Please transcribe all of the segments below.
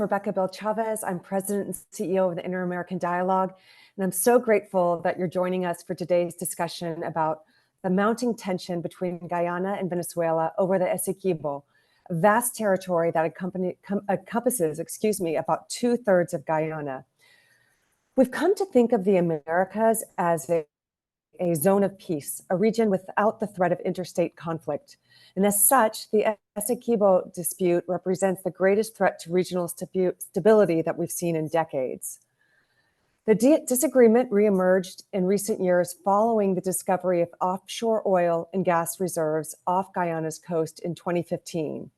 Rebecca Bell Chavez. I'm President and CEO of the Inter-American Dialogue, and I'm so grateful that you're joining us for today's discussion about the mounting tension between Guyana and Venezuela over the Essequibo, a vast territory that encompasses, about 2/3 of Guyana. We've come to think of the Americas as a zone of peace, a region without the threat of interstate conflict. And as such, the Essequibo dispute represents the greatest threat to regional stability that we've seen in decades. The disagreement reemerged in recent years following the discovery of offshore oil and gas reserves off Guyana's coast in 2015,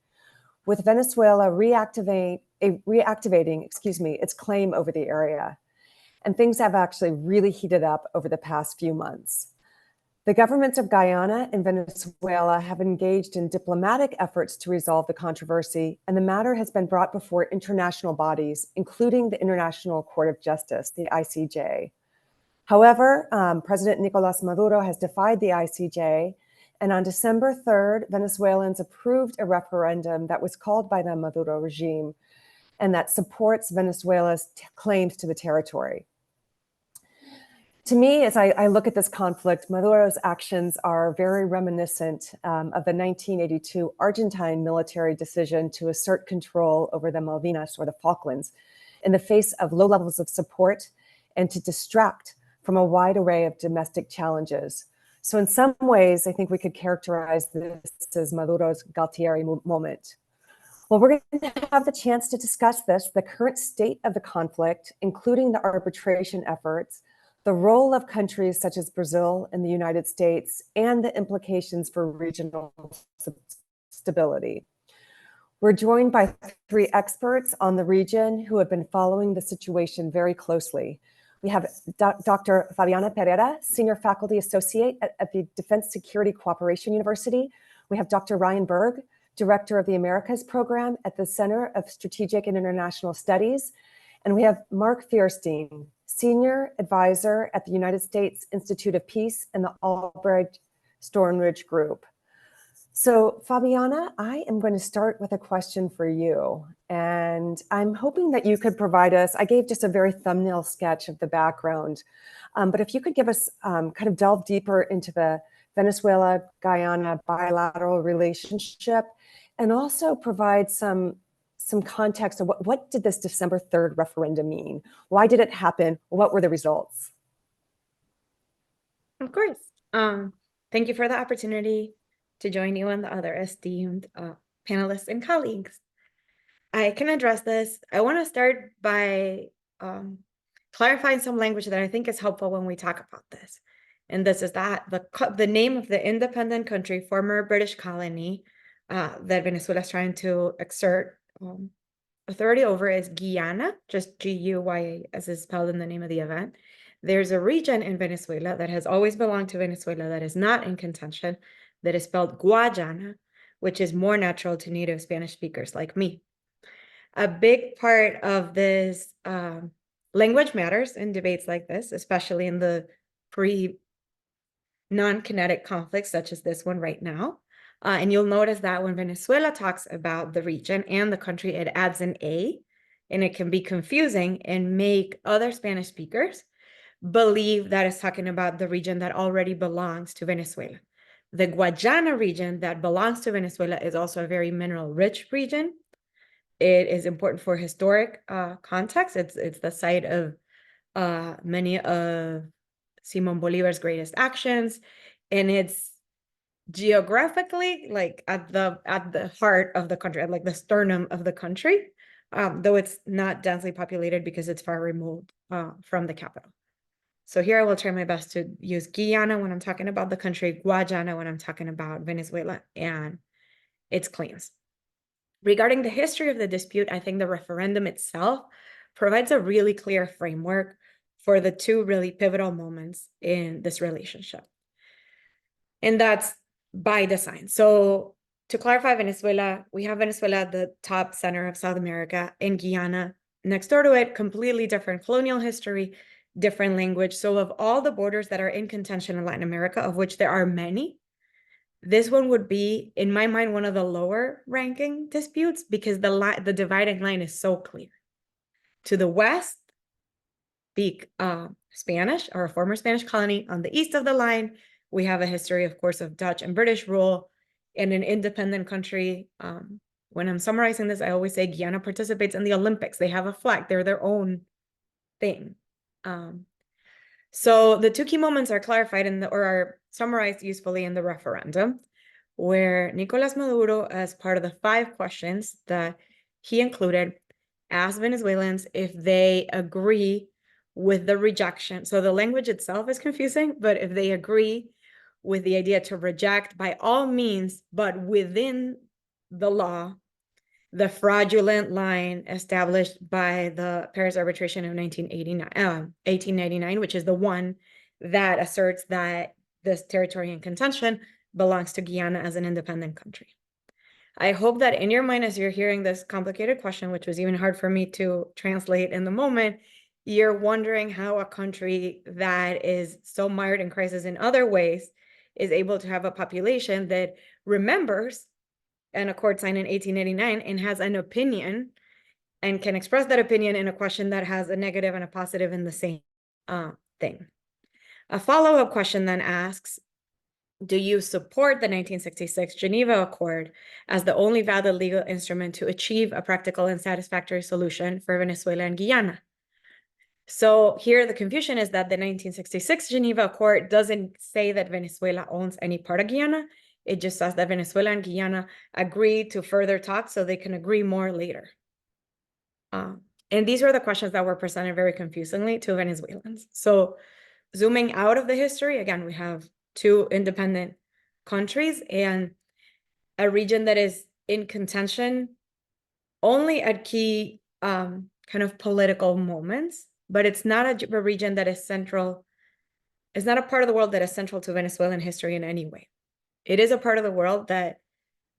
with Venezuela reactivating its claim over the area. And things have actually really heated up over the past few months. The governments of Guyana and Venezuela have engaged in diplomatic efforts to resolve the controversy, and the matter has been brought before international bodies, including the International Court of Justice, the ICJ. However, President Nicolas Maduro has defied the ICJ, and on December 3rd, Venezuelans approved a referendum that was called by the Maduro regime and that supports Venezuela's claims to the territory. To me, as I look at this conflict, Maduro's actions are very reminiscent of the 1982 Argentine military decision to assert control over the Malvinas, or the Falklands, in the face of low levels of support and to distract from a wide array of domestic challenges. So in some ways, I think we could characterize this as Maduro's Galtieri moment. Well, we're going to have the chance to discuss this, the current state of the conflict, including the arbitration efforts, the role of countries such as Brazil and the United States, and the implications for regional stability. We're joined by 3 experts on the region who have been following the situation very closely. We have Dr. Fabiana Pereira, Senior Faculty Associate at the Defense Security Cooperation University. We have Dr. Ryan Berg, Director of the Americas Program at the Center of Strategic and International Studies. And we have Mark Fierstein, Senior Advisor at the United States Institute of Peace and the Albrecht Stornridge Group. So Fabiana, I am going to start with a question for you. And I'm hoping that you could provide us, I gave just a very thumbnail sketch of the background, but if you could give us kind of delve deeper into the Venezuela-Guyana bilateral relationship, and also provide some context of what did this December 3rd referendum mean? Why did it happen? What were the results? Of course. Thank you for the opportunity to join you and the other esteemed panelists and colleagues. I can address this. I want to start by clarifying some language that I think is helpful when we talk about this. And this is that the name of the independent country, former British colony, that Venezuela is trying to exert authority over is Guyana, just G-U-Y-A, as is spelled in the name of the event. There's a region in Venezuela that has always belonged to Venezuela that is not in contention, that is spelled Guayana, which is more natural to native Spanish speakers like me. A big part of this language matters in debates like this, especially in the non-kinetic conflicts such as this one right now. And you'll notice that when Venezuela talks about the region and the country, it adds an A, and it can be confusing and make other Spanish speakers believe that it's talking about the region that already belongs to Venezuela. The Guayana region that belongs to Venezuela is also a very mineral-rich region. It is important for historic context. It's the site of many of Simón Bolívar's greatest actions, and it's geographically like at the heart of the country, at like the sternum of the country, though it's not densely populated because it's far removed from the capital. So here I will try my best to use Guyana when I'm talking about the country, Guayana when I'm talking about Venezuela and its claims. Regarding the history of the dispute, I think the referendum itself provides a really clear framework for the 2 really pivotal moments in this relationship. And that's by design. So to clarify Venezuela, we have Venezuela at the top center of South America, and Guyana next door to it, completely different colonial history, different language. So of all the borders that are in contention in Latin America, of which there are many, This one would be, in my mind, one of the lower ranking disputes because the dividing line is so clear. To the west, speak Spanish, or a former Spanish colony. On the east of the line, we have a history, of course, of Dutch and British rule in an independent country. When I'm summarizing this, I always say Guyana participates in the Olympics. They have a flag. They're their own thing. So the two key moments are clarified or are summarized usefully in the referendum, where Nicolas Maduro, as part of the 5 questions that he included, asked Venezuelans if they agree with the rejection. So the language itself is confusing, but if they agree with the idea to reject by all means, but within the law, the fraudulent line established by the Paris Arbitration of 1899, which is the one that asserts that this territory in contention belongs to Guyana as an independent country. I hope that in your mind, as you're hearing this complicated question, which was even hard for me to translate in the moment, you're wondering how a country that is so mired in crisis in other ways is able to have a population that remembers an accord signed in 1889 and has an opinion and can express that opinion in a question that has a negative and a positive in the same thing. A follow-up question then asks, do you support the 1966 Geneva Accord as the only valid legal instrument to achieve a practical and satisfactory solution for Venezuela and Guyana? So here the confusion is that the 1966 Geneva Accord doesn't say that Venezuela owns any part of Guyana. It just says that Venezuela and Guyana agree to further talk so they can agree more later. And these were the questions that were presented very confusingly to Venezuelans. So zooming out of the history, again, we have 2 independent countries and a region that is in contention only at key kind of political moments, but it's not a region that is central. It's not a part of the world that is central to Venezuelan history in any way. It is a part of the world that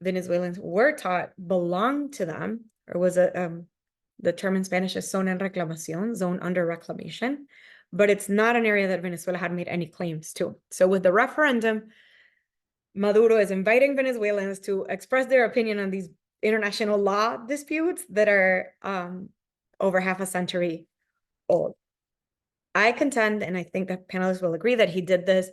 Venezuelans were taught belonged to them, or was the term in Spanish is zona en reclamación, zone under reclamation, but it's not an area that Venezuela had made any claims to. So with the referendum, Maduro is inviting Venezuelans to express their opinion on these international law disputes that are over half a century old. I contend, and I think that panelists will agree, that he did this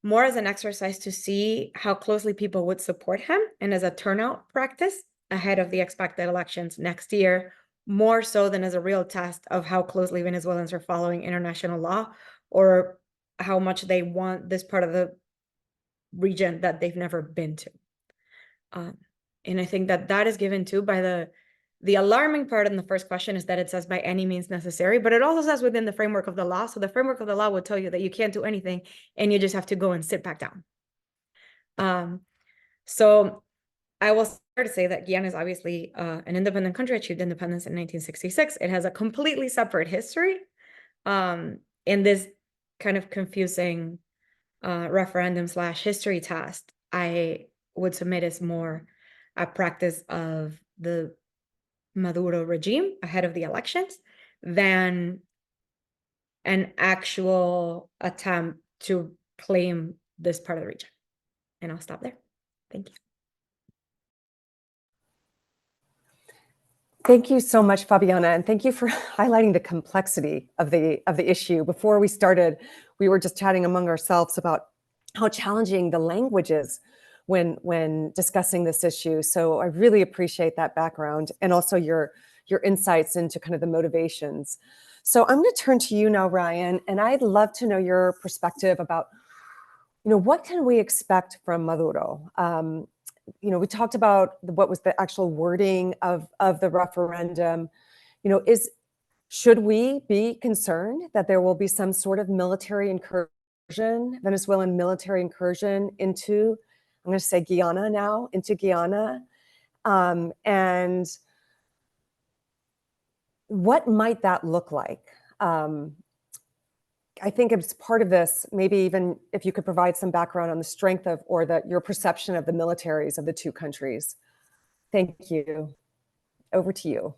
more as an exercise to see how closely people would support him and as a turnout practice ahead of the expected elections next year, more so than as a real test of how closely Venezuelans are following international law or how much they want this part of the region that they've never been to. And I think that that is given too by the alarming part in the first question is that it says by any means necessary, but it also says within the framework of the law. So the framework of the law would tell you that you can't do anything and you just have to go and sit back down. So I will start to say that Guyana is obviously an independent country, achieved independence in 1966. It has a completely separate history. In this kind of confusing referendum / history test, I would submit is more a practice of the Maduro regime ahead of the elections than an actual attempt to claim this part of the region. And I'll stop there. Thank you. Thank you so much, Fabiana, and thank you for highlighting the complexity of the issue. Before we started, we were just chatting among ourselves about how challenging the language is when discussing this issue. So I really appreciate that background and also your insights into kind of the motivations. So I'm going to turn to you now, Ryan, and I'd love to know your perspective about, what can we expect from Maduro? We talked about what was the actual wording of the referendum. Should we be concerned that there will be some sort of military incursion, Venezuelan military incursion into, I'm going to say Guyana now, into Guyana? And what might that look like? I think it's part of this, maybe even if you could provide some background on the strength of, or your perception of the militaries of the 2 countries. Thank you. Over to you.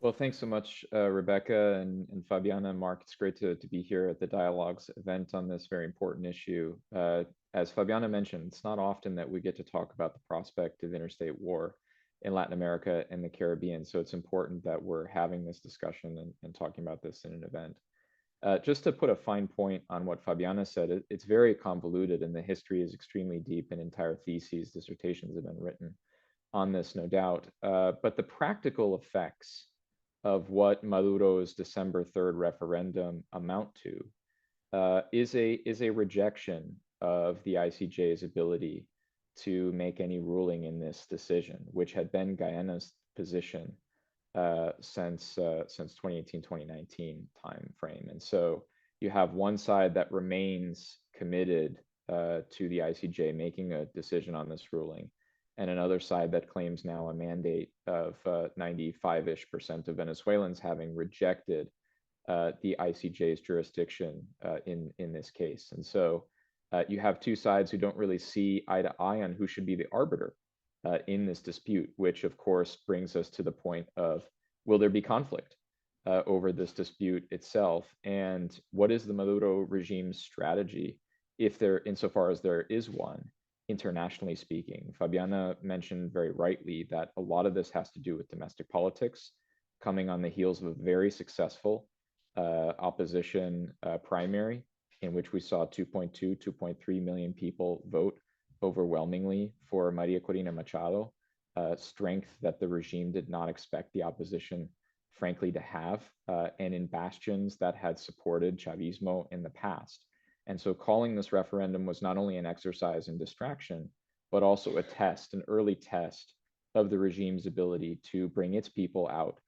Well, thanks so much, Rebecca and Fabiana and Mark. It's great to be here at the Dialogues event on this very important issue. as Fabiana mentioned, it's not often that we get to talk about the prospect of interstate war in Latin America and the Caribbean. So it's important that we're having this discussion and talking about this in an event. Just to put a fine point on what Fabiana said, it's very convoluted and the history is extremely deep, and entire theses, dissertations have been written on this, no doubt. But the practical effects of what Maduro's December 3rd referendum amount to is a rejection of the ICJ's ability to make any ruling in this decision, which had been Guyana's position since 2018, 2019 time frame. And so you have one side that remains committed to the ICJ making a decision on this ruling, and another side that claims now a mandate of 95-ish% of Venezuelans having rejected the ICJ's jurisdiction in this case. And so you have two sides who don't really see eye to eye on who should be the arbiter in this dispute, which of course brings us to the point of, will there be conflict over this dispute itself? And what is the Maduro regime's strategy, if there, insofar as there is one, internationally speaking? Fabiana mentioned very rightly that a lot of this has to do with domestic politics, coming on the heels of a very successful opposition primary, in which we saw 2.3 million people vote overwhelmingly for Maria Corina Machado, strength that the regime did not expect the opposition, frankly, to have, and in bastions that had supported Chavismo in the past. And so calling this referendum was not only an exercise in distraction, but also a test, an early test of the regime's ability to bring its people out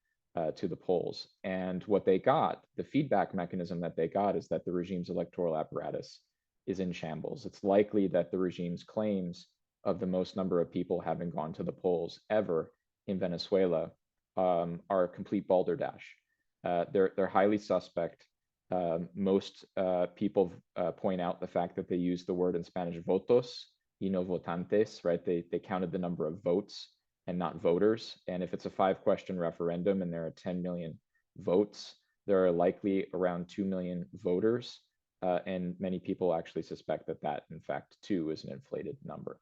to the polls. And what they got, the feedback mechanism that they got, is that the regime's electoral apparatus is in shambles. It's likely that the regime's claims of the most number of people having gone to the polls ever in Venezuela are a complete balderdash. They're highly suspect. Most people point out the fact that they use the word in Spanish votos y no votantes, right? They counted the number of votes and not voters. And if it's a 5-question referendum and there are 10 million votes, there are likely around 2 million voters. And many people actually suspect that that, in fact, too, is an inflated number.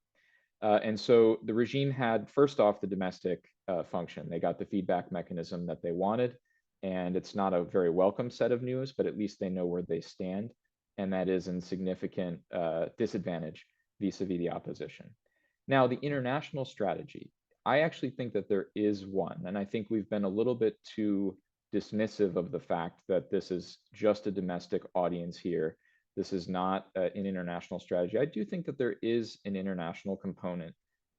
And so the regime had, first off, the domestic function. They got the feedback mechanism that they wanted. And it's not a very welcome set of news, but at least they know where they stand. And that is in significant disadvantage vis-a-vis the opposition. Now, the international strategy, I actually think that there is one. And I think we've been a little bit too dismissive of the fact that this is just a domestic audience here. This is not an international strategy. I do think that there is an international component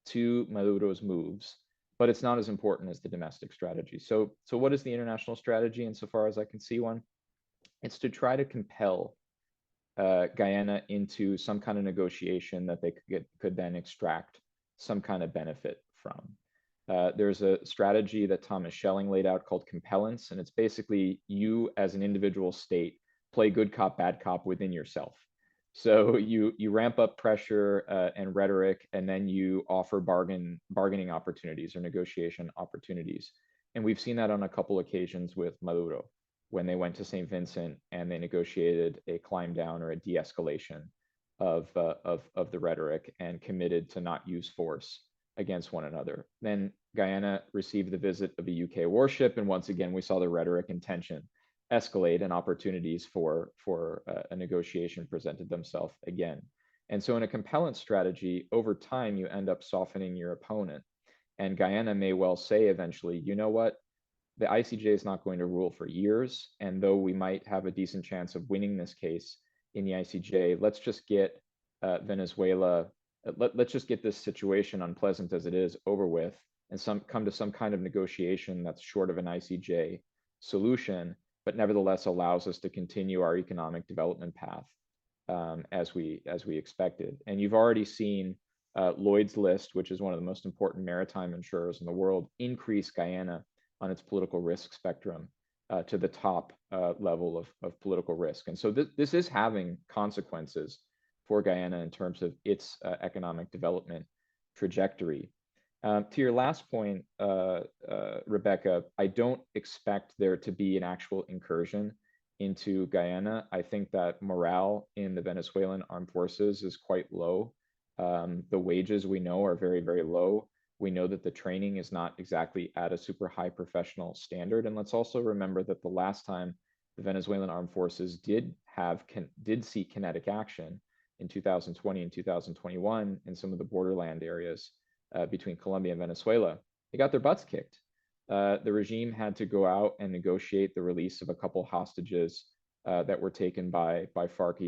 to Maduro's moves, but it's not as important as the domestic strategy. So what is the international strategy insofar as I can see one? It's to try to compel Guyana into some kind of negotiation that they could then extract some kind of benefit from. There's a strategy that Thomas Schelling laid out called compellence, and it's basically you as an individual state play good cop, bad cop within yourself. So you ramp up pressure and rhetoric, and then you offer bargaining opportunities or negotiation opportunities. And we've seen that on a couple occasions with Maduro, when they went to St. Vincent and they negotiated a climb down or a de-escalation of the rhetoric and committed to not use force against one another. Then Guyana received the visit of a UK warship, and once again we saw the rhetoric and tension escalate, and opportunities for a negotiation presented themselves again. And so in a compellence strategy, over time you end up softening your opponent, and Guyana may well say eventually, you know what, the ICJ is not going to rule for years, and though we might have a decent chance of winning this case in the ICJ, let's just get Venezuela, let's just get this situation, unpleasant as it is, over with, and come to some kind of negotiation that's short of an ICJ solution, but nevertheless allows us to continue our economic development path as we expected. And you've already seen Lloyd's List, which is one of the most important maritime insurers in the world, increase Guyana on its political risk spectrum to the top level of political risk. And so this is having consequences for Guyana in terms of its economic development trajectory. To your last point, Rebecca, I don't expect there to be an actual incursion into Guyana, I think that morale in the Venezuelan armed forces is quite low. The wages we know are very, very low. We know that the training is not exactly at a super high professional standard. And let's also remember that the last time the Venezuelan armed forces did see kinetic action in 2020 and 2021 in some of the borderland areas between Colombia and Venezuela, they got their butts kicked. The regime had to go out and negotiate the release of a couple hostages that were taken by FARC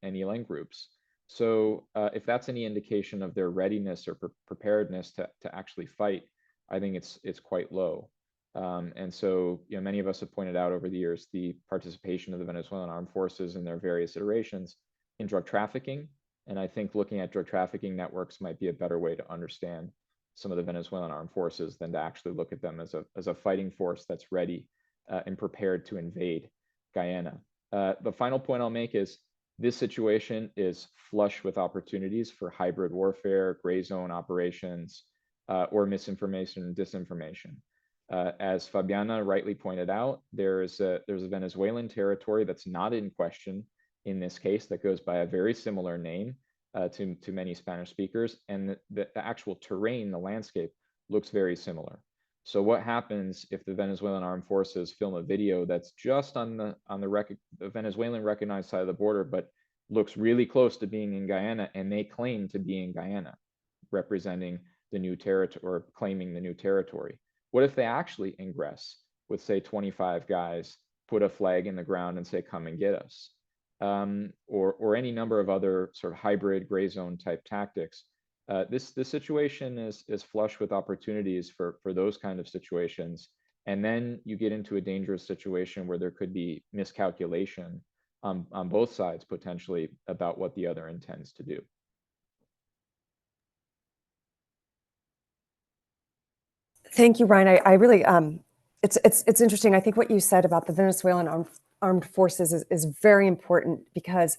and ELN groups. So if that's any indication of their readiness or preparedness to actually fight, I think it's quite low. And so, many of us have pointed out over the years the participation of the Venezuelan armed forces in their various iterations in drug trafficking. And I think looking at drug trafficking networks might be a better way to understand some of the Venezuelan armed forces than to actually look at them as a fighting force that's ready and prepared to invade Guyana. The final point I'll make is this situation is flush with opportunities for hybrid warfare, gray zone operations, or misinformation and disinformation. As Fabiana rightly pointed out, there's a Venezuelan territory that's not in question in this case that goes by a very similar name to many Spanish speakers, and the actual terrain, the landscape, looks very similar. So what happens if the Venezuelan armed forces film a video that's just on the Venezuelan recognized side of the border, but looks really close to being in Guyana, and they claim to be in Guyana, representing the new territory or claiming the new territory? What if they actually ingress with, say, 25 guys, put a flag in the ground and say, come and get us? Or any number of other sort of hybrid gray zone type tactics. This situation is flush with opportunities for those kind of situations. And then you get into a dangerous situation where there could be miscalculation on both sides potentially about what the other intends to do. Thank you, Ryan. I really, it's interesting. I think what you said about the Venezuelan armed forces is very important, because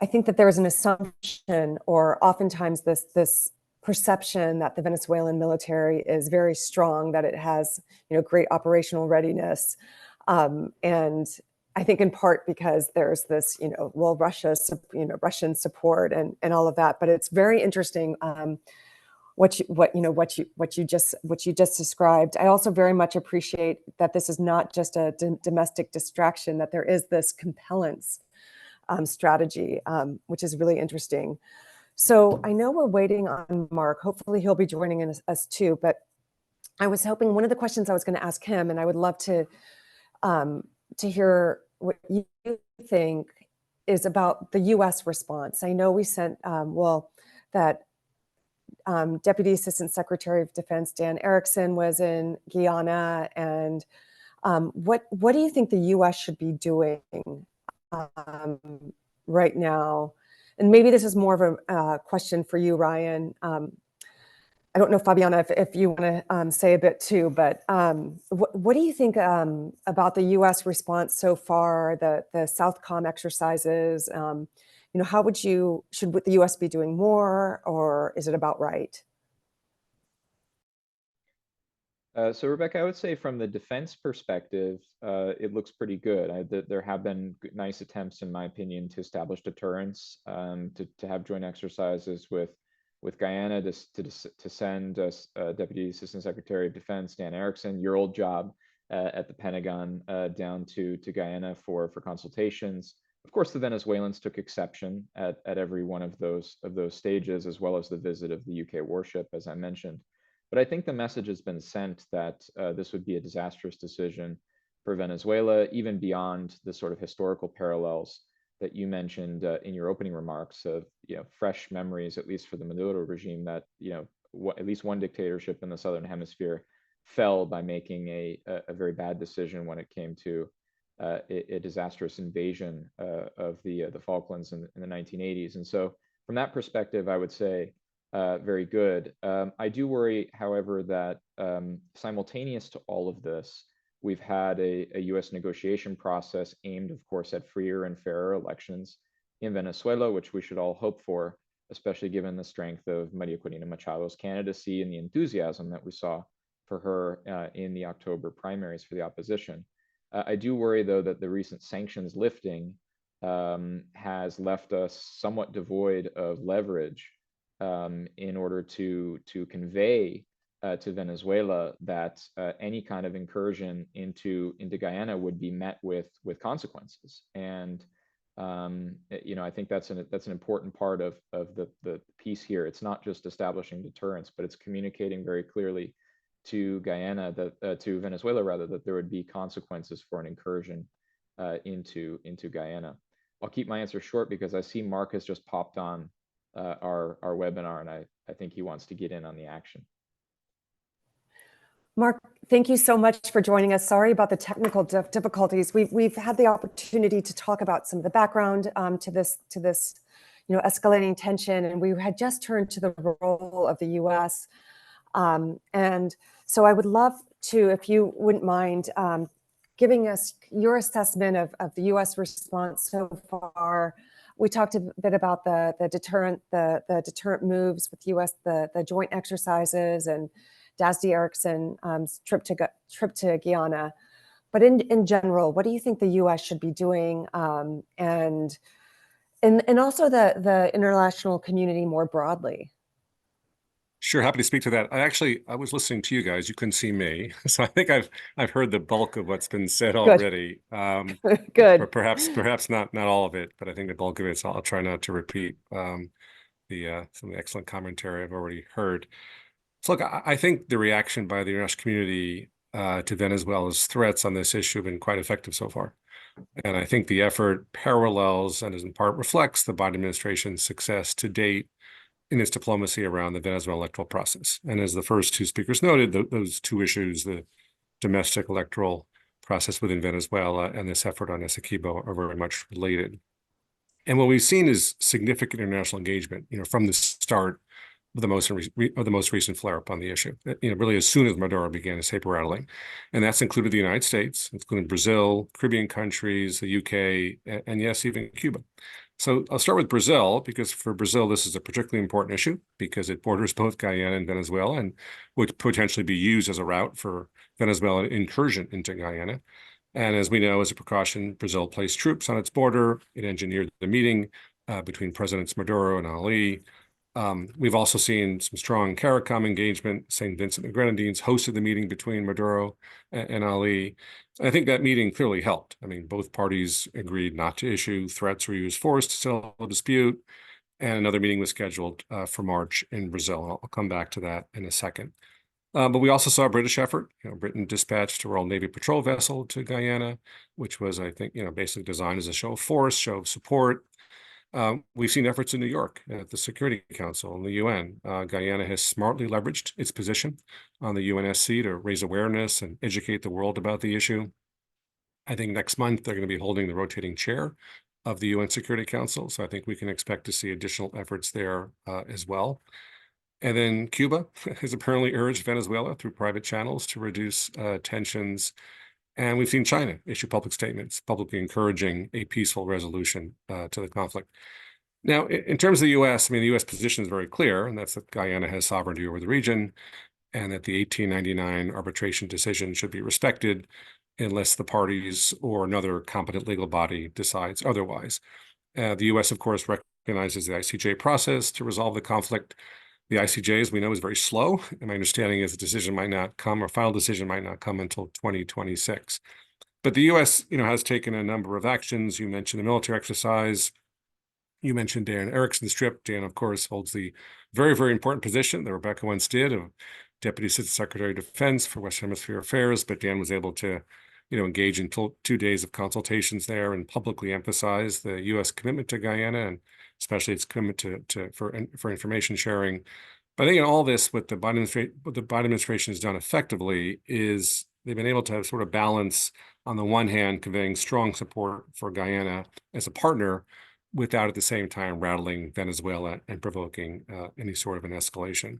I think that there is an assumption, or oftentimes this perception, that the Venezuelan military is very strong, that it has great operational readiness, and I think in part because there's this well, Russian support and all of that. But it's very interesting. What you just described. I also very much appreciate that this is not just a domestic distraction, that there is this compellence strategy, which is really interesting. So I know we're waiting on Mark. Hopefully he'll be joining us too. But I was hoping, one of the questions I was going to ask him, and I would love to hear what you think, is about the U.S. response. I know we sent that Deputy Assistant Secretary of Defense Dan Erickson was in Guyana, and what do you think the U.S. should be doing right now? And maybe this is more of a question for you, Ryan. I don't know, Fabiana, if you want to say a bit too, but what do you think about the U.S. response so far, the Southcom exercises? How should the U.S. be doing more, or is it about right? So Rebecca, I would say from the defense perspective, it looks pretty good. There have been nice attempts, in my opinion, to establish deterrence, to have joint exercises with Guyana, to send Deputy Assistant Secretary of Defense Dan Erickson, your old job at the Pentagon, down to Guyana for consultations. Of course, the Venezuelans took exception at every one of those stages, as well as the visit of the UK warship, as I mentioned. But I think the message has been sent that this would be a disastrous decision for Venezuela, even beyond the sort of historical parallels that you mentioned in your opening remarks of fresh memories, at least for the Maduro regime, that at least one dictatorship in the Southern Hemisphere fell by making a very bad decision when it came to a disastrous invasion of the Falklands in the 1980s. And so from that perspective, I would say very good. I do worry, however, that simultaneous to all of this, we've had a U.S. negotiation process aimed, of course, at freer and fairer elections in Venezuela, which we should all hope for, especially given the strength of Maria Corina Machado's candidacy and the enthusiasm that we saw for her in the October primaries for the opposition. I do worry, though, that the recent sanctions lifting has left us somewhat devoid of leverage in order to convey to Venezuela that any kind of incursion into Guyana would be met with consequences. And I think that's an important part of the piece here. It's not just establishing deterrence, but it's communicating very clearly to Guyana that to Venezuela rather, that there would be consequences for an incursion into Guyana. I'll keep my answer short because I see Mark has just popped on our webinar, and I think he wants to get in on the action. Mark, thank you so much for joining us. Sorry about the technical difficulties. We've had the opportunity to talk about some of the background to this escalating tension, and we had just turned to the role of the U.S. And so I would love to, if you wouldn't mind, giving us your assessment of the U.S. response so far. We talked a bit about the deterrent moves with U.S. the joint exercises and Dasdi Ericsson's trip to Guyana. But in general, what do you think the U.S. should be doing, and also the international community more broadly? Sure, happy to speak to that. I was listening to you guys. You couldn't see me, so I think I've heard the bulk of what's been said already. Good. Perhaps not all of it, but I think the bulk of it. So I'll try not to repeat some of the excellent commentary I've already heard. So look, I think the reaction by the international community to Venezuela's threats on this issue have been quite effective so far. And I think the effort parallels and in part reflects the Biden administration's success to date in its diplomacy around the Venezuelan electoral process. And as the first two speakers noted, those two issues, the domestic electoral process within Venezuela and this effort on Essequibo, are very much related. And what we've seen is significant international engagement, from the start of the most recent flare-up on the issue. Really as soon as Maduro began his paper rattling, and that's included the United States, including Brazil, Caribbean countries, the UK, and yes, even Cuba. So I'll start with Brazil, because for Brazil, this is a particularly important issue because it borders both Guyana and Venezuela and would potentially be used as a route for Venezuelan incursion into Guyana. And as we know, as a precaution, Brazil placed troops on its border. It engineered the meeting between Presidents Maduro and Ali. We've also seen some strong CARICOM engagement. St. Vincent and the Grenadines hosted the meeting between Maduro and Ali. I think that meeting clearly helped. I mean, both parties agreed not to issue threats or use force to settle a dispute. And another meeting was scheduled for March in Brazil. I'll come back to that in a second. But we also saw a British effort. Britain dispatched a Royal Navy patrol vessel to Guyana, which was, I think, basically designed as a show of force, show of support. We've seen efforts in New York at the Security Council and the UN. Guyana has smartly leveraged its position on the UNSC to raise awareness and educate the world about the issue. I think next month they're going to be holding the rotating chair of the UN Security Council, so I think we can expect to see additional efforts there as well. And then Cuba has apparently urged Venezuela through private channels to reduce tensions. And we've seen China issue public statements, publicly encouraging a peaceful resolution to the conflict. Now, in terms of the U.S., the U.S. position is very clear, and that's that Guyana has sovereignty over the region, and that the 1899 arbitration decision should be respected unless the parties or another competent legal body decides otherwise. The U.S., of course, recognizes the ICJ process to resolve the conflict. The ICJ, as we know, is very slow, and my understanding is the decision might not come, or final decision might not come until 2026. But the U.S., has taken a number of actions. You mentioned the military exercise. You mentioned Dan Ericsson's trip. Dan, of course, holds the very, very important position that Rebecca once did of Deputy Assistant Secretary of Defense for Western Hemisphere Affairs. But Dan was able to, engage in 2 days of consultations there and publicly emphasize the U.S. commitment to Guyana and especially its commitment for information sharing. But I think in all this, what the Biden administration has done effectively is they've been able to sort of balance, on the one hand, conveying strong support for Guyana as a partner without at the same time rattling Venezuela and provoking any sort of an escalation.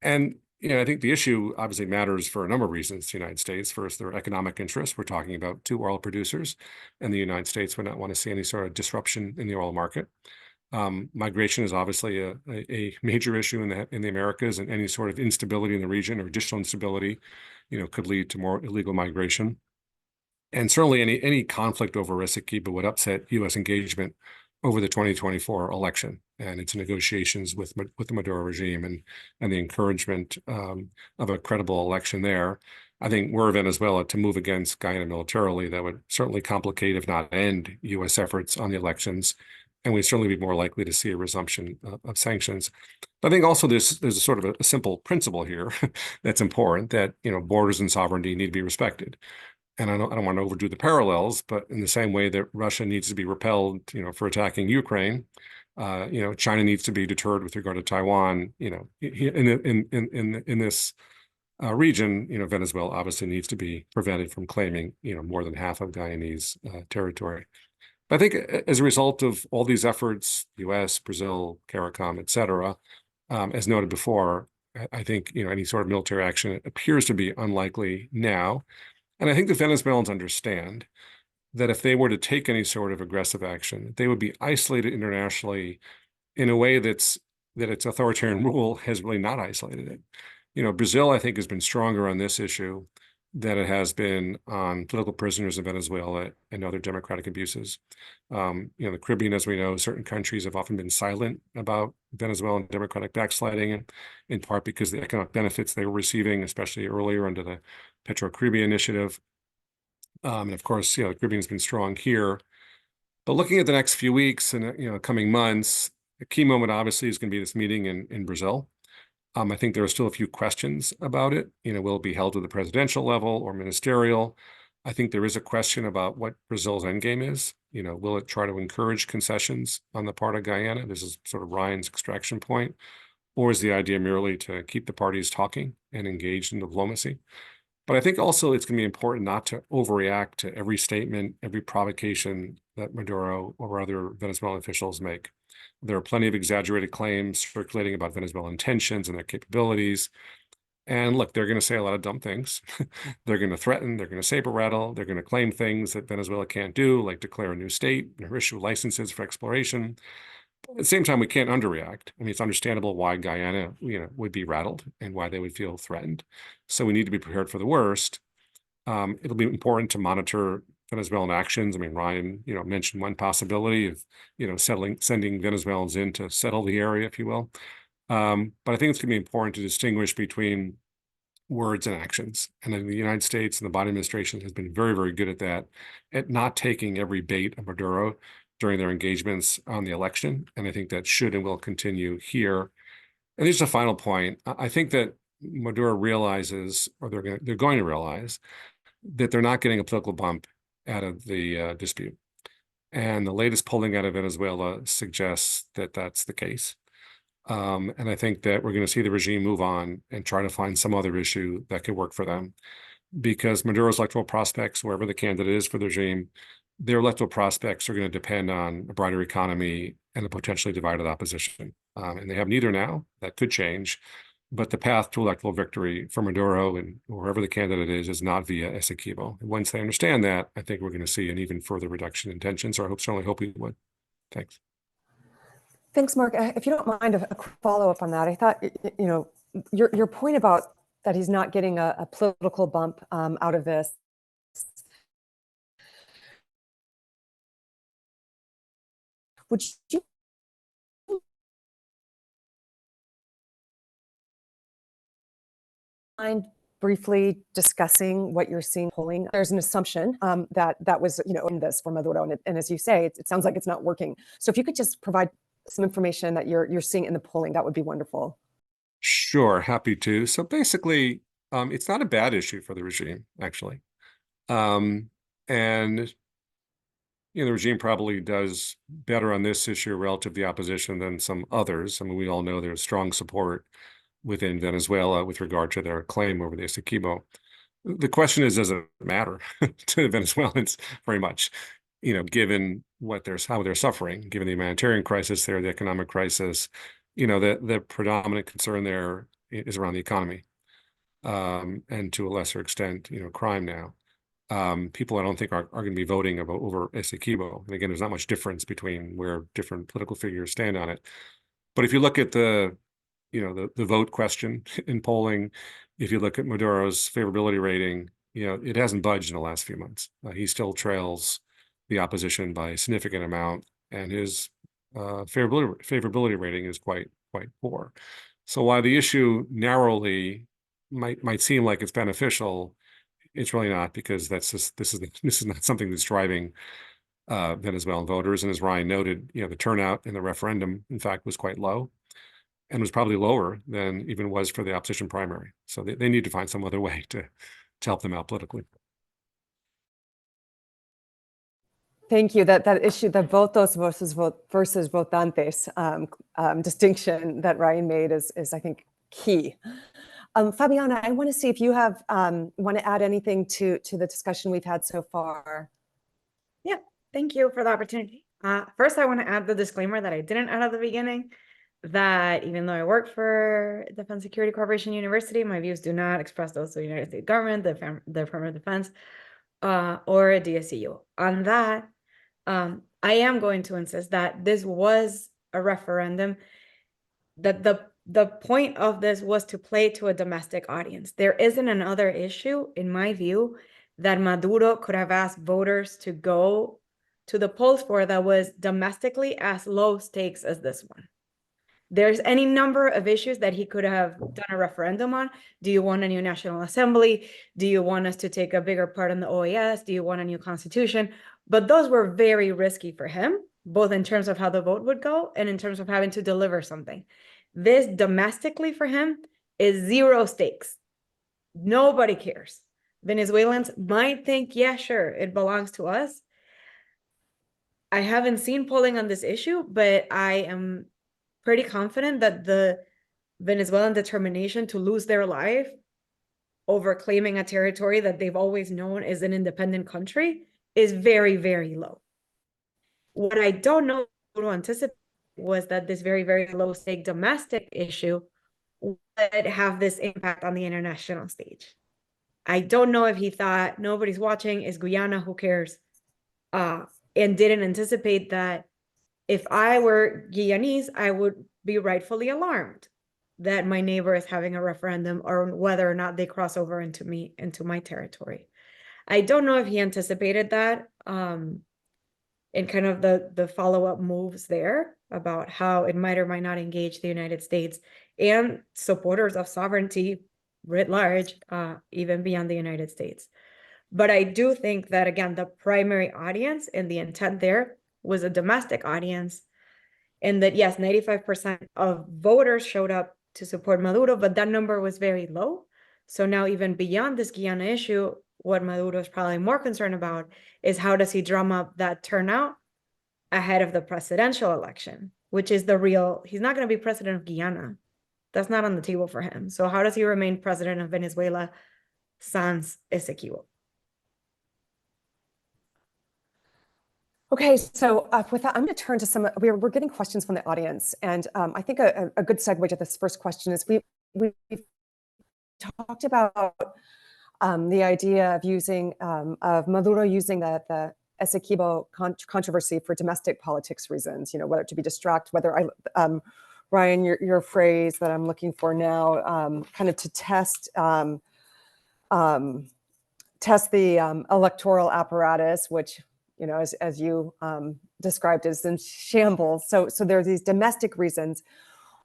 And I think the issue obviously matters for a number of reasons to the United States. First, their economic interests. We're talking about 2 oil producers, and the United States would not want to see any sort of disruption in the oil market. Migration is obviously a major issue in the Americas, and any sort of instability in the region or additional instability, could lead to more illegal migration. And certainly any conflict over Essequibo would upset U.S. engagement over the 2024 election and its negotiations with the Maduro regime and the encouragement of a credible election there. I think were Venezuela to move against Guyana militarily, that would certainly complicate, if not end, U.S. efforts on the elections, and we'd certainly be more likely to see a resumption of sanctions. But I think also there's a sort of a simple principle here that's important, that borders and sovereignty need to be respected. And I don't want to overdo the parallels, but in the same way that Russia needs to be repelled, for attacking Ukraine, China needs to be deterred with regard to Taiwan. In this region, Venezuela obviously needs to be prevented from claiming, more than half of Guyanese territory. But I think as a result of all these efforts, U.S., Brazil, CARICOM, et cetera, as noted before, I think any sort of military action appears to be unlikely now. And I think the Venezuelans understand that if they were to take any sort of aggressive action, they would be isolated internationally in a way that its authoritarian rule has really not isolated it. Brazil, I think, has been stronger on this issue than it has been on political prisoners in Venezuela and other democratic abuses. The Caribbean, as we know, certain countries have often been silent about Venezuelan democratic backsliding, in part because the economic benefits they were receiving, especially earlier under the Petro-Caribbean initiative. And of course, the Caribbean has been strong here. But looking at the next few weeks and coming months, the key moment obviously is going to be this meeting in Brazil. I think there are still a few questions about it. Will it be held at the presidential level or ministerial? I think there is a question about what Brazil's endgame is. Will it try to encourage concessions on the part of Guyana? This is sort of Ryan's extraction point. Or is the idea merely to keep the parties talking and engaged in diplomacy? But I think also it's going to be important not to overreact to every statement, every provocation that Maduro or other Venezuelan officials make. There are plenty of exaggerated claims circulating about Venezuelan intentions and their capabilities. And look, they're going to say a lot of dumb things. They're going to threaten, they're going to saber rattle, they're going to claim things that Venezuela can't do, like declare a new state or issue licenses for exploration. At the same time, we can't underreact. I mean, it's understandable why Guyana, would be rattled and why they would feel threatened. So we need to be prepared for the worst. It'll be important to monitor Venezuelan actions. I mean, Ryan, mentioned one possibility of, sending Venezuelans in to settle the area, if you will. But I think it's going to be important to distinguish between words and actions. And in the United States and the Biden administration has been very, very good at that, at not taking every bait of Maduro during their engagements on the election. And I think that should and will continue here. And just a final point. I think that Maduro realizes, or they're going to realize, that they're not getting a political bump out of the dispute. And the latest polling out of Venezuela suggests that that's the case. And I think that we're going to see the regime move on and try to find some other issue that could work for them. Because Maduro's electoral prospects, wherever the candidate is for the regime, their electoral prospects are going to depend on a brighter economy and a potentially divided opposition. And they have neither now. That could change. But the path to electoral victory for Maduro and wherever the candidate is not via Essequibo. And once they understand that, I think we're going to see an even further reduction in tensions, or certainly hope we would. Thanks. Thanks, Mark. If you don't mind a follow-up on that, I thought, your point about that he's not getting a political bump out of this. Would you mind briefly discussing what you're seeing polling? There's an assumption that was, in this for Maduro, and as you say, it sounds like it's not working. So if you could just provide some information that you're seeing in the polling, that would be wonderful. Sure, happy to. So basically, it's not a bad issue for the regime, actually. And the regime probably does better on this issue relative to the opposition than some others. I mean, we all know there's strong support within Venezuela with regard to their claim over the Essequibo. The question is, does it matter to the Venezuelans very much? Given how they're suffering, given the humanitarian crisis there, the economic crisis, the predominant concern there is around the economy, and to a lesser extent, crime now. People I don't think are going to be voting over Essequibo. And again, there's not much difference between where different political figures stand on it. But if you look at the vote question in polling, if you look at Maduro's favorability rating, it hasn't budged in the last few months. He still trails the opposition by a significant amount, and his favorability rating is quite poor. So while the issue narrowly might seem like it's beneficial, it's really not, because this is not something that's driving Venezuelan voters. And as Ryan noted, the turnout in the referendum, in fact, was quite low, and was probably lower than even was for the opposition primary. So they need to find some other way to help them out politically. Thank you. That issue, the votos versus votantes distinction that Ryan made is I think key. Fabiana, I want to see if you have want to add anything to the discussion we've had so far. Yeah, thank you for the opportunity. First, I want to add the disclaimer that I didn't add at the beginning, that even though I work for Defense Security Corporation University, my views do not express those of the United States government, the Department of Defense, or a DSCU. On that, I am going to insist that this was a referendum, that the point of this was to play to a domestic audience. There isn't another issue, in my view, that Maduro could have asked voters to go to the polls for that was domestically as low stakes as this one. There's any number of issues that he could have done a referendum on. Do you want a new National Assembly? Do you want us to take a bigger part in the OAS? Do you want a new constitution? But those were very risky for him, both in terms of how the vote would go and in terms of having to deliver something. This domestically for him is zero stakes. Nobody cares. Venezuelans might think, yeah, sure, it belongs to us. I haven't seen polling on this issue, but I am pretty confident that the Venezuelan determination to lose their life over claiming a territory that they've always known is an independent country is very, very low. What I don't know to anticipate was that this very, very low stake domestic issue would have this impact on the international stage. I don't know if he thought nobody's watching, is Guyana, who cares? And didn't anticipate that if I were Guyanese, I would be rightfully alarmed that my neighbor is having a referendum or whether or not they cross over into my territory. I don't know if he anticipated that and kind of the follow-up moves there about how it might or might not engage the United States and supporters of sovereignty writ large, even beyond the United States. But I do think that, again, the primary audience and the intent there was a domestic audience, and that, yes, 95% of voters showed up to support Maduro, but that number was very low. So now, even beyond this Guyana issue, what Maduro is probably more concerned about is how does he drum up that turnout ahead of the presidential election, which is the real, he's not going to be president of Guyana. That's not on the table for him. So how does he remain president of Venezuela sans Essequibo? Okay, so with that, I'm going to turn to some. We're getting questions from the audience, and I think a good segue to this first question is we've talked about the idea of using of Maduro using the Essequibo controversy for domestic politics reasons. Whether to be whether Ryan, your phrase that I'm looking for now, kind of to test the electoral apparatus, which, as you described, is in shambles. So there are these domestic reasons.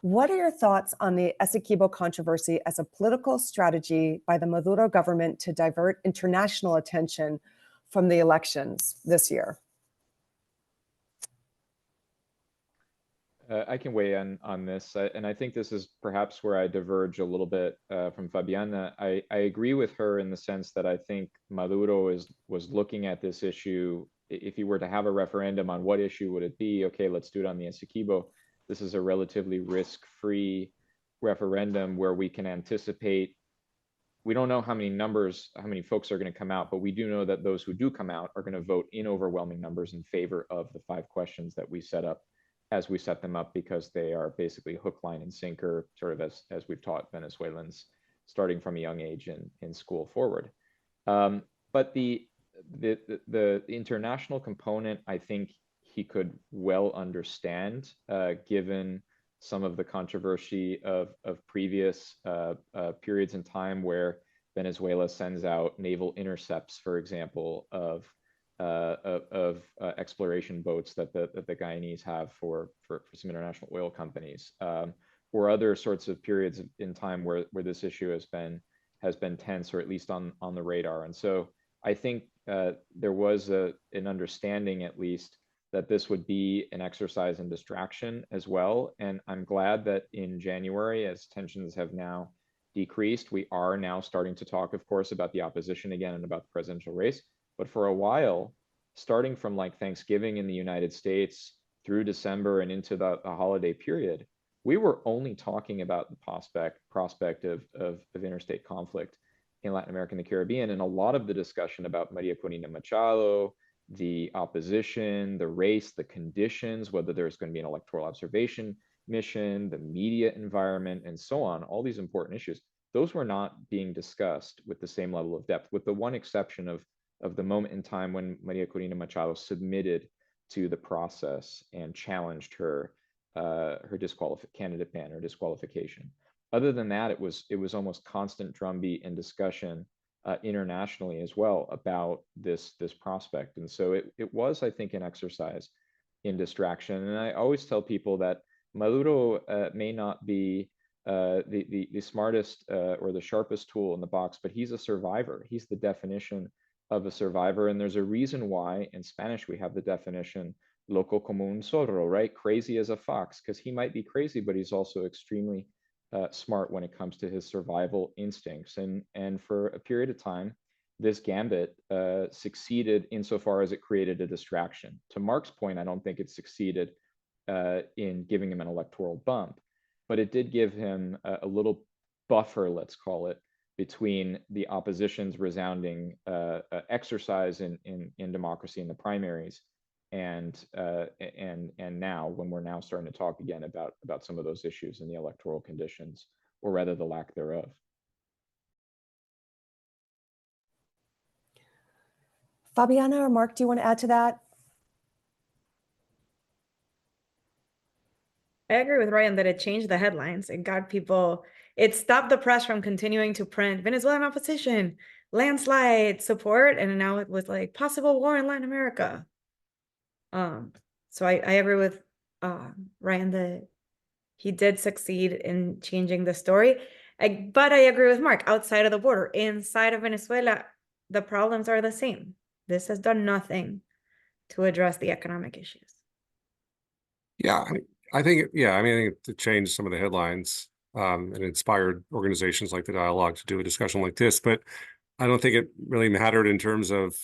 What are your thoughts on the Essequibo controversy as a political strategy by the Maduro government to divert international attention from the elections this year? I can weigh in on this, and I think this is perhaps where I diverge a little bit from Fabiana. I agree with her in the sense that I think Maduro was looking at this issue. If he were to have a referendum on what issue would it be, okay, let's do it on the Essequibo. This is a relatively risk-free referendum where we can anticipate. We don't know how many folks are going to come out, but we do know that those who do come out are going to vote in overwhelming numbers in favor of the 5 questions that we set up as we set them up, because they are basically hook, line, and sinker, sort of as we've taught Venezuelans starting from a young age in school forward. But the international component, I think he could well understand, given some of the controversy of previous periods in time where Venezuela sends out naval intercepts, for example, of exploration boats that the Guyanese have for some international oil companies, or other sorts of periods in time where this issue has been tense, or at least on the radar. And so I think there was an understanding, at least, that this would be an exercise in distraction as well. And I'm glad that in January, as tensions have now decreased, we are now starting to talk, of course, about the opposition again and about the presidential race. But for a while, starting from like Thanksgiving in the United States through December and into the holiday period, we were only talking about the prospect of interstate conflict in Latin America and the Caribbean. And a lot of the discussion about Maria Corina Machado, the opposition, the race, the conditions, whether there's going to be an electoral observation mission, the media environment, and so on, all these important issues, those were not being discussed with the same level of depth, with the one exception of the moment in time when Maria Corina Machado submitted to the process and challenged her candidate ban or disqualification. Other than that, it was almost constant drumbeat and discussion internationally as well about this prospect. And so it was, I think, an exercise in distraction. And I always tell people that Maduro may not be the smartest or the sharpest tool in the box, but he's a survivor. He's the definition of a survivor. And there's a reason why in Spanish we have the definition loco como un zorro, right? Crazy as a fox, because he might be crazy, but he's also extremely smart when it comes to his survival instincts. And for a period of time, this gambit succeeded insofar as it created a distraction. To Mark's point, I don't think it succeeded in giving him an electoral bump, but it did give him a little buffer, let's call it, between the opposition's resounding exercise in democracy in the primaries and now, when we're now starting to talk again about some of those issues in the electoral conditions, or rather the lack thereof. Fabiana or Mark, do you want to add to that? I agree with Ryan that it changed the headlines. It stopped the press from continuing to print Venezuelan opposition, landslide support, and now it was like possible war in Latin America. So I agree with Ryan that he did succeed in changing the story. But I agree with Mark, outside of the border, inside of Venezuela, the problems are the same. This has done nothing to address the economic issues. Yeah, I think it changed some of the headlines and inspired organizations like the Dialogue to do a discussion like this. But I don't think it really mattered in terms of,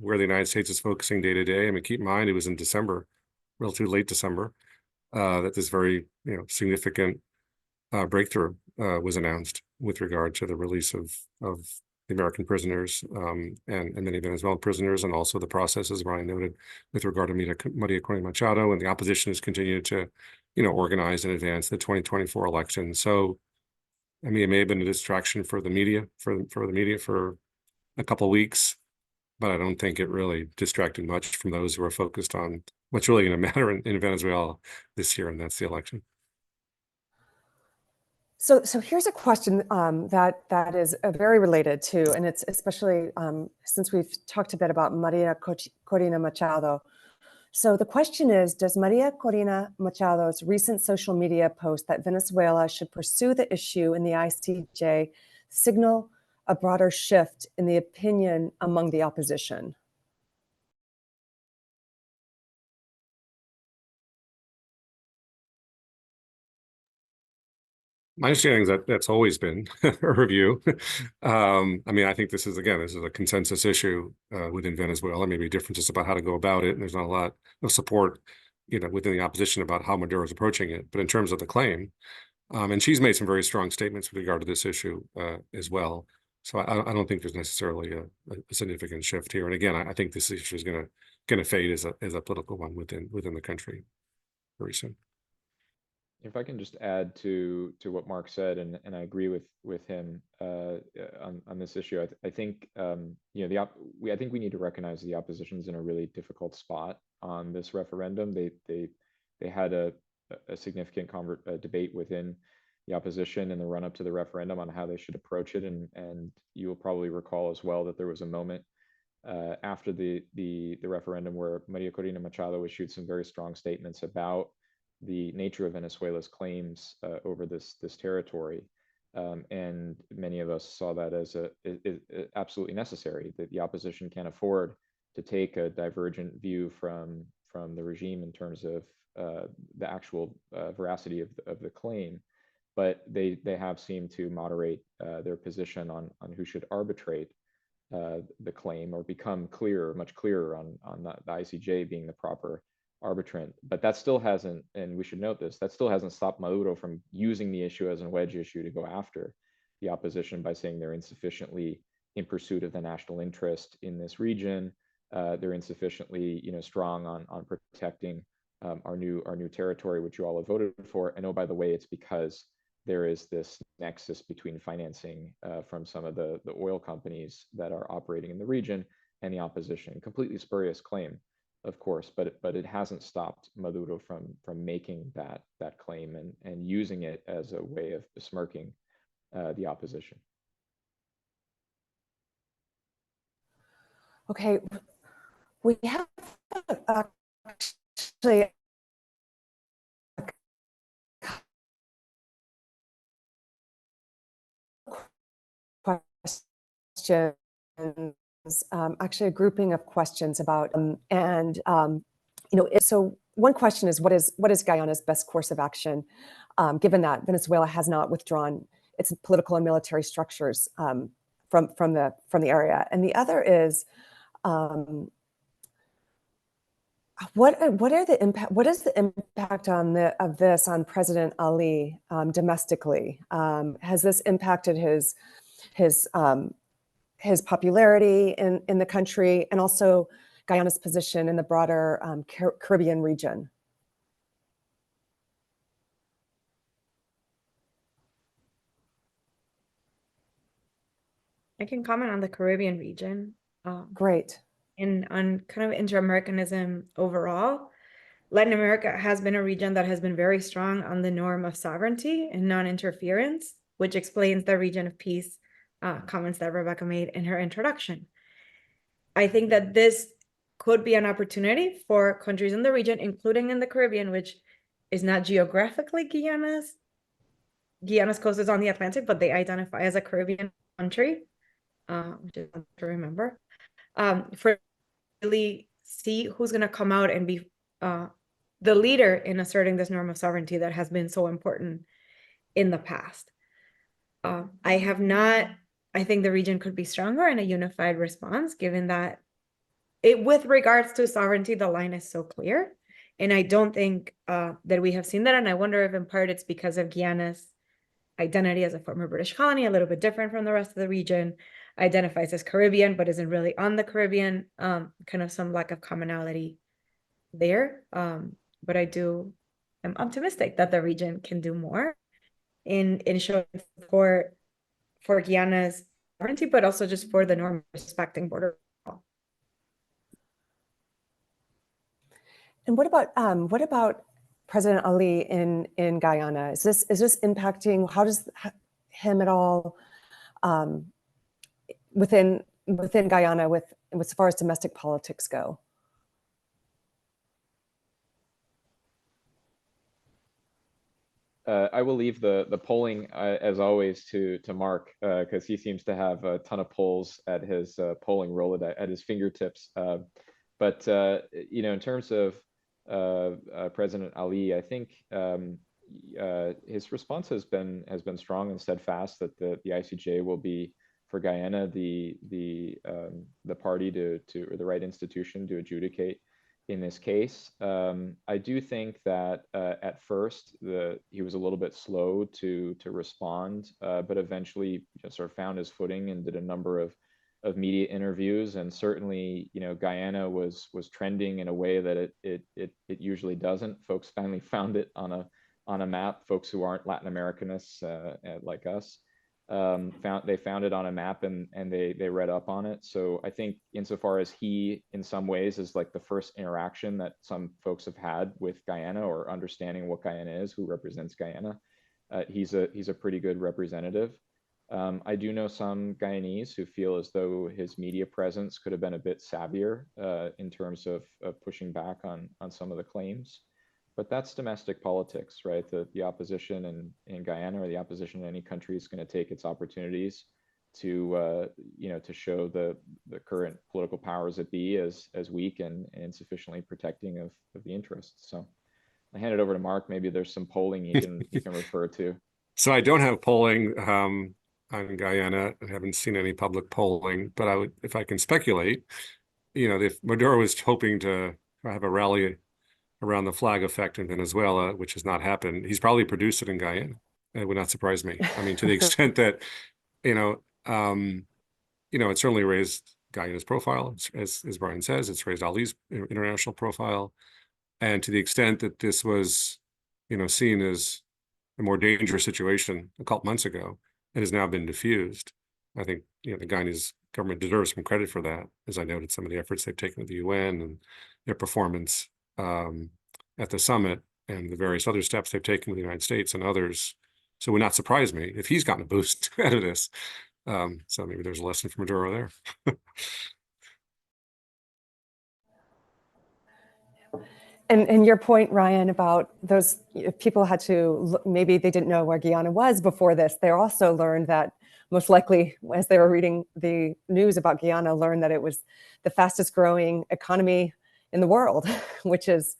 where the United States is focusing day to day. I mean, keep in mind, it was in December, relatively late December, that this very, significant breakthrough was announced with regard to the release of the American prisoners and many Venezuelan prisoners, and also the process, as Ryan noted, with regard to Maria Corina Machado, and the opposition has continued to, organize and advance the 2024 election. So, I mean, it may have been a distraction for the media, for a couple of weeks, but I don't think it really distracted much from those who are focused on what's really going to matter in Venezuela this year, and that's the election. So here's a question that is very related to, and it's especially since we've talked a bit about Maria Corina Machado. So the question is, does Maria Corina Machado's recent social media post that Venezuela should pursue the issue in the ICJ signal a broader shift in the opinion among the opposition? My understanding is that that's always been a review. I mean, I think this is a consensus issue within Venezuela, maybe differences about how to go about it. And there's not a lot of support, within the opposition about how Maduro is approaching it. But in terms of the claim, and she's made some very strong statements with regard to this issue as well. So I don't think there's necessarily a significant shift here. And again, I think this issue is going to fade as a political one within the country very soon. If I can just add to what Mark said, and I agree with him on this issue. I think I think we need to recognize the opposition's in a really difficult spot on this referendum. They had a significant debate within the opposition in the run-up to the referendum on how they should approach it. And you will probably recall as well that there was a moment after the referendum where Maria Corina Machado issued some very strong statements about the nature of Venezuela's claims over this territory. And many of us saw that as absolutely necessary, that the opposition can't afford to take a divergent view from the regime in terms of the actual veracity of the claim. But they have seemed to moderate their position on who should arbitrate the claim, or become clearer, much clearer on the ICJ being the proper arbitrant. But that still hasn't, and we should note this, that still hasn't stopped Maduro from using the issue as a wedge issue to go after the opposition by saying they're insufficiently in pursuit of the national interest in this region. They're insufficiently, strong on protecting our new territory, which you all have voted for. And oh, by the way, it's because there is this nexus between financing from some of the oil companies that are operating in the region and the opposition. Completely spurious claim, of course, but it hasn't stopped Maduro from making that claim and using it as a way of besmirking the opposition. Okay, we have actually questions, actually a grouping of questions about, so one question is, what is Guyana's best course of action, given that Venezuela has not withdrawn its political and military structures from the area? And the other is, what is the impact of this on President Ali domestically? Has this impacted his popularity in the country, and also Guyana's position in the broader Caribbean region? I can comment on the Caribbean region. Great. And on kind of inter-Americanism overall. Latin America has been a region that has been very strong on the norm of sovereignty and non-interference, which explains the region of peace comments that Rebecca made in her introduction. I think that this could be an opportunity for countries in the region, including in the Caribbean, which is not geographically Guyana's coast is on the Atlantic, but they identify as a Caribbean country, which is important to remember, for really see who's going to come out and be the leader in asserting this norm of sovereignty that has been so important in the past. I think the region could be stronger in a unified response, given that with regards to sovereignty, the line is so clear. And I don't think that we have seen that. And I wonder if in part it's because of Guyana's identity as a former British colony, a little bit different from the rest of the region, identifies as Caribbean, but isn't really on the Caribbean, kind of some lack of commonality there. But I'm optimistic that the region can do more in showing support for Guyana's sovereignty, but also just for the norm of respecting border law. And what about President Ali in Guyana? Is this impacting? How does him at all within Guyana with as far as domestic politics go? I will leave the polling as always to Mark, because he seems to have a ton of polls at his polling roll at his fingertips. But in terms of President Ali, I think his response has been strong and steadfast, that the ICJ will be, for Guyana, the party to or the right institution to adjudicate in this case. I do think that at first he was a little bit slow to respond, but eventually sort of found his footing and did a number of media interviews. And certainly, Guyana was trending in a way that it usually doesn't. Folks finally found it on a map. Folks who aren't Latin Americanists like us. They found it on a map and they read up on it. So I think insofar as he, in some ways, is like the first interaction that some folks have had with Guyana, or understanding what Guyana is, who represents Guyana, he's a pretty good representative. I do know some Guyanese who feel as though his media presence could have been a bit savvier in terms of pushing back on some of the claims. But that's domestic politics, right? The opposition in Guyana, or the opposition in any country, is going to take its opportunities to to show the current political powers that be as weak and insufficiently protecting of the interests. So I hand it over to Mark. Maybe there's some polling he can refer to. So I don't have polling on Guyana. I haven't seen any public polling, but I would, if I can speculate, if Maduro was hoping to have a rally around the flag effect in Venezuela, which has not happened, he's probably produced it in Guyana. It would not surprise me. I mean, to the extent that, it certainly raised Guyana's profile, as Brian says, it's raised Ali's international profile. And to the extent that this was, seen as a more dangerous situation a couple months ago, it has now been diffused. I think, the Guyanese government deserves some credit for that, as I noted some of the efforts they've taken with the UN and their performance at the summit and the various other steps they've taken with the United States and others. So it would not surprise me if he's gotten a boost out of this. So maybe there's a lesson from Maduro there. And your point, Ryan, about those people had to, maybe they didn't know where Guyana was before this. They also learned that, most likely, as they were reading the news about Guyana, learned that it was the fastest growing economy in the world, which is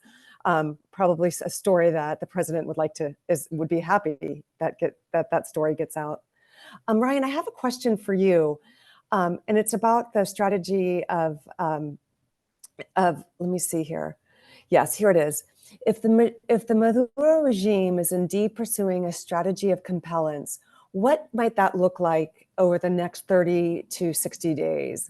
probably a story that the president would be happy that story gets out. Ryan, I have a question for you, and it's about the strategy of let me see here. Yes, here it is. If the Maduro regime is indeed pursuing a strategy of compellence, what might that look like over the next 30 to 60 days?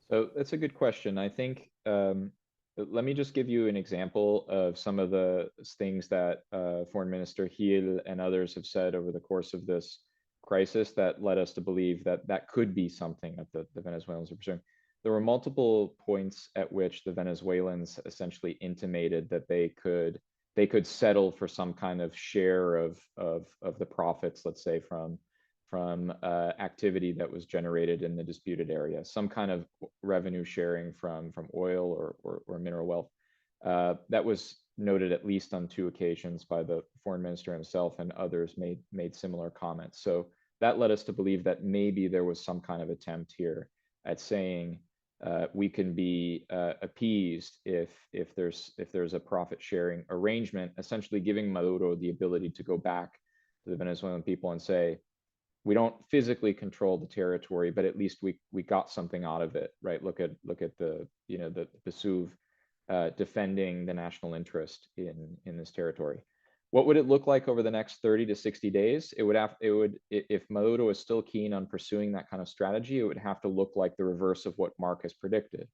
So that's a good question. I think, let me just give you an example of some of the things that Foreign Minister Gil and others have said over the course of this crisis that led us to believe that that could be something that the Venezuelans are pursuing. There were multiple points at which the Venezuelans essentially intimated that they could settle for some kind of share of the profits, let's say, from activity that was generated in the disputed area, some kind of revenue sharing from oil or mineral wealth. That was noted at least on 2 occasions by the foreign minister himself, and others made similar comments. So that led us to believe that maybe there was some kind of attempt here at saying we can be appeased if there's a profit sharing arrangement, essentially giving Maduro the ability to go back to the Venezuelan people and say, we don't physically control the territory, but at least we got something out of it, right? Look at the the PSUV defending the national interest in this territory. What would it look like over the next 30 to 60 days? If Maduro is still keen on pursuing that kind of strategy, it would have to look like the reverse of what Mark has predicted.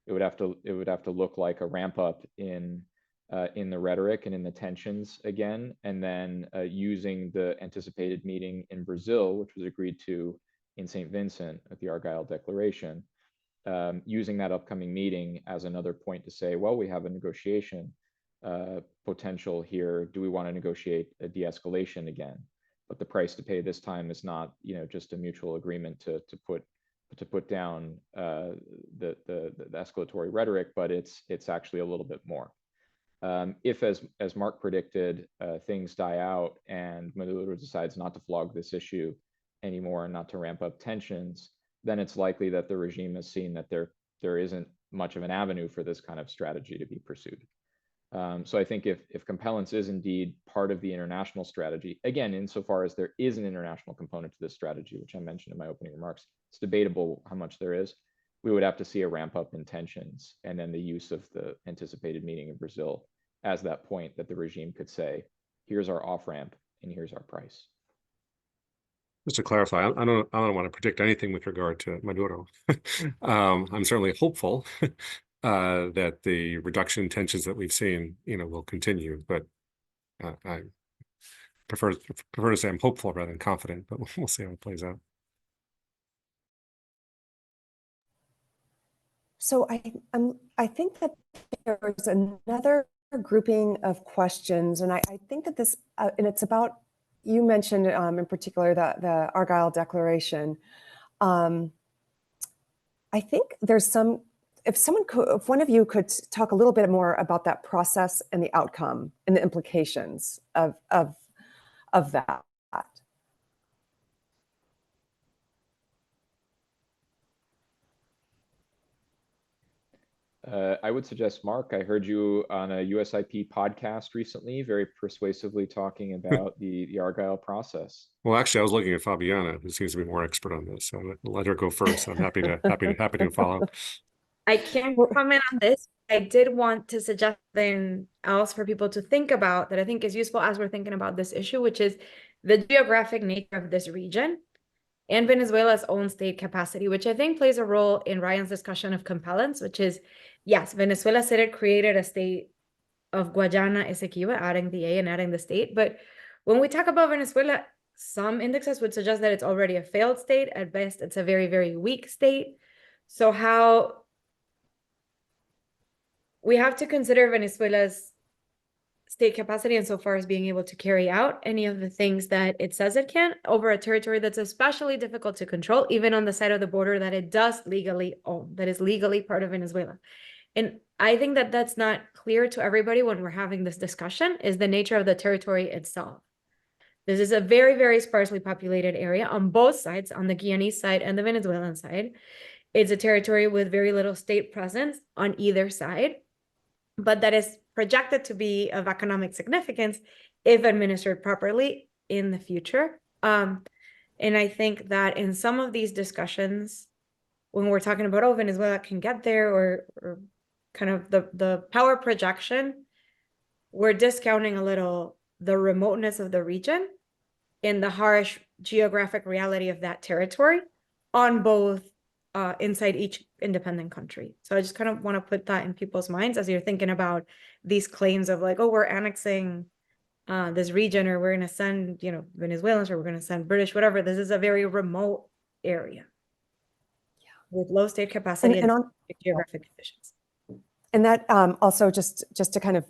It would have to look like a ramp up in the rhetoric and in the tensions again, and then using the anticipated meeting in Brazil, which was agreed to in St. Vincent at the Argyle Declaration, using that upcoming meeting as another point to say, well, we have a negotiation potential here. Do we want to negotiate a de-escalation again? But the price to pay this time is not, just a mutual agreement to put down the escalatory rhetoric, but it's actually a little bit more. If, as Mark predicted, things die out and Maduro decides not to flog this issue anymore and not to ramp up tensions, then it's likely that the regime has seen that there isn't much of an avenue for this kind of strategy to be pursued. So I think if compellence is indeed part of the international strategy, again, insofar as there is an international component to this strategy, which I mentioned in my opening remarks, it's debatable how much there is. We would have to see a ramp up in tensions and then the use of the anticipated meeting in Brazil as that point that the regime could say, here's our off ramp and here's our price. Just to clarify, I don't want to predict anything with regard to Maduro. I'm certainly hopeful that the reduction in tensions that we've seen, will continue. But I prefer to say I'm hopeful rather than confident. But we'll see how it plays out. So I think that there's another grouping of questions, and I think that this, and it's about, you mentioned in particular the Argyle Declaration. I think there's some, if one of you could talk a little bit more about that process and the outcome and the implications of that. I would suggest, Mark, I heard you on a USIP podcast recently, very persuasively talking about the Argyle process. Well, actually, I was looking at Fabiana, who seems to be more expert on this. So I'll let her go first. I'm happy to follow. I can't comment on this. I did want to suggest something else for people to think about that I think is useful as we're thinking about this issue, which is the geographic nature of this region and Venezuela's own state capacity, which I think plays a role in Ryan's discussion of compellence, which is, yes, Venezuela said it created a state of Guayana Essequibo, adding the A and adding the state. But when we talk about Venezuela, some indexes would suggest that it's already a failed state. At best, it's a very, very weak state. So how we have to consider Venezuela's state capacity insofar as being able to carry out any of the things that it says it can over a territory that's especially difficult to control, even on the side of the border that it does legally own, that is legally part of Venezuela. And I think that that's not clear to everybody when we're having this discussion, is the nature of the territory itself. This is a very, very sparsely populated area on both sides, on the Guyanese side and the Venezuelan side. It's a territory with very little state presence on either side, but that is projected to be of economic significance if administered properly in the future. And I think that in some of these discussions, when we're talking about, oh, Venezuela can get there, or kind of the power projection, we're discounting a little the remoteness of the region and the harsh geographic reality of that territory on both inside each independent country. So I just kind of want to put that in people's minds as you're thinking about these claims of like, oh, we're annexing this region, or we're going to send, Venezuelans, or we're going to send British, whatever. This is a very remote area with low state capacity and on geographic conditions. And that also just to kind of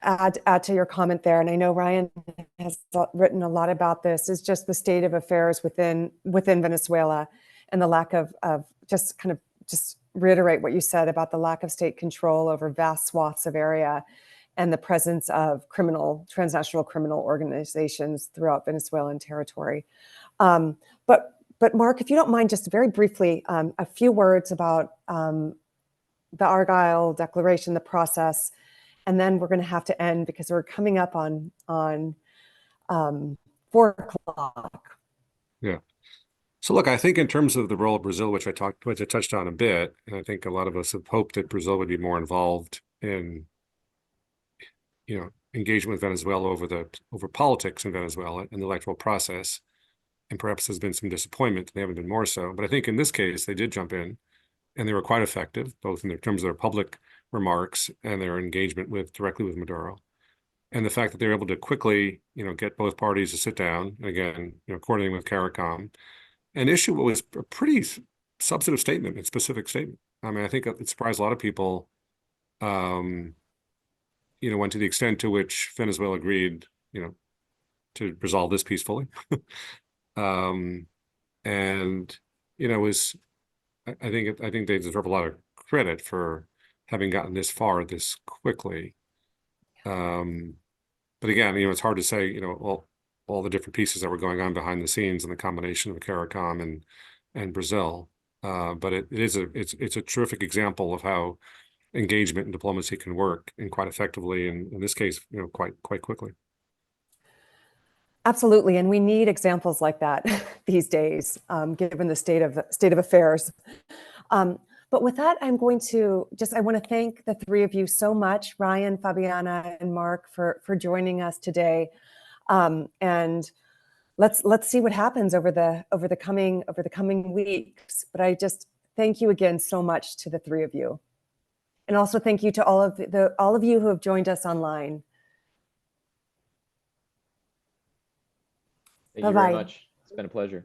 add to your comment there, and I know Ryan has written a lot about this, is just the state of affairs within Venezuela, and the lack of just reiterate what you said about the lack of state control over vast swaths of area, and the presence of transnational criminal organizations throughout Venezuelan territory. But Mark, if you don't mind, just very briefly, a few words about the Argyle Declaration, the process, and then we're going to have to end because we're coming up on 4 o'clock. Yeah. So look, I think in terms of the role of Brazil, which I touched on a bit, and I think a lot of us have hoped that Brazil would be more involved in, engagement with Venezuela over politics in Venezuela and the electoral process. And perhaps there's been some disappointment; they haven't been more so. But I think in this case, they did jump in, and they were quite effective, both in terms of their public remarks and their engagement directly with Maduro. And the fact that they were able to quickly, get both parties to sit down, and again, coordinating with CARICOM, and issue what was a pretty substantive statement and specific statement. I mean, I think it surprised a lot of people, went to the extent to which Venezuela agreed, to resolve this peacefully. And, was, I think they deserve a lot of credit for having gotten this far this quickly. But again, it's hard to say, all the different pieces that were going on behind the scenes and the combination of CARICOM and Brazil. But it's a terrific example of how engagement and diplomacy can work, and quite effectively, and in this case, quite quickly. Absolutely, and we need examples like that these days, given the state of affairs. But with that, I want to thank the 3 of you so much, Ryan, Fabiana, and Mark, for joining us today. And let's see what happens over the coming weeks. But I just thank you again so much to the 3 of you, and also thank you to all of you who have joined us online. Thank you very much. It's been a pleasure.